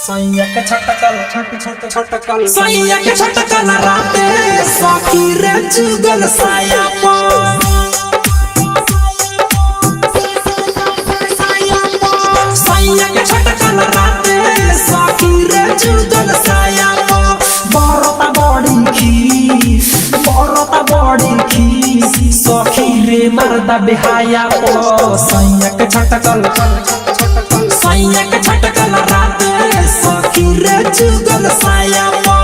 सैया के छटकल सैया के छटकल राते सखी रे जुगल साया पो सैया के छटकल राते सखी रे जुगल साया पो बरता बड़ी खी सखी रे मर्दा बेहाया पो सैया के छटकल राते सखी रे जुगल साया पो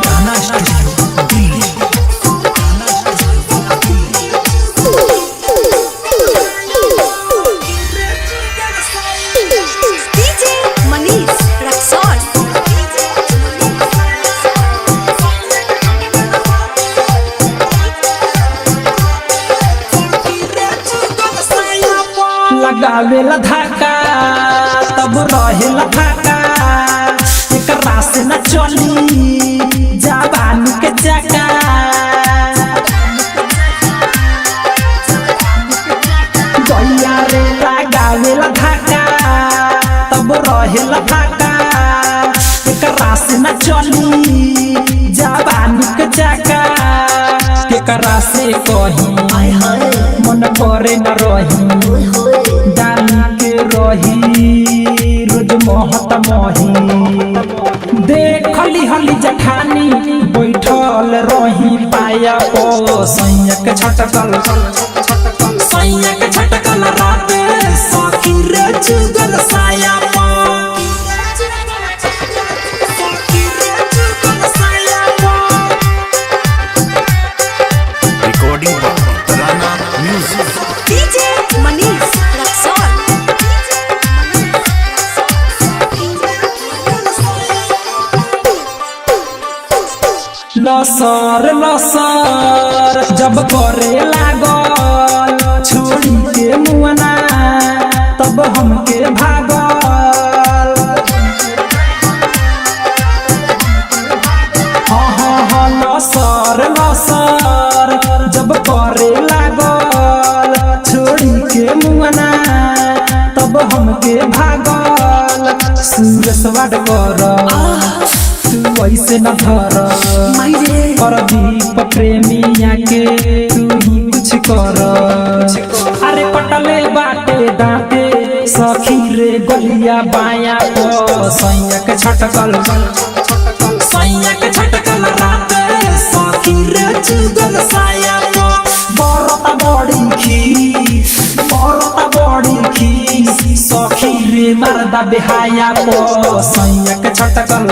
गाना स्टूडियो दिल्ली डीजे मनीष रक्सौल लगावेला धाका तब रहेला फाका एकरा से न चली जवानी के चका गैया रे लगावेला धाका तब रहेला फाका एकरा से न चली जवानी के चका केकरा से कही मन करे न रही डाली के रही रोज महत मही देखली हली जठानी बैठल रही पाया ओ सैया के छटकल राते सखी रे जुगल साया पो रिकॉर्डिंग तराना म्यूजिक डीजे मनीष रक्सौल लसर जब करे लागल छोड़ी के मुआना तब हमके भागल हाँ लसर जब करे लागल छोड़ी के मुआना तब हमके भागल सूरसवाड कर तू ऐसे न धर प्रदीप प्रेमिया के तू ही कुछ कर अरे पटले बाटे दांते सखी रे गलिया बाया पो सैया के छटकल राते सखी रे जुगल साया पो बरता बड़ी खी सखी रे मर्दा बेहाया पो सैया के छटकल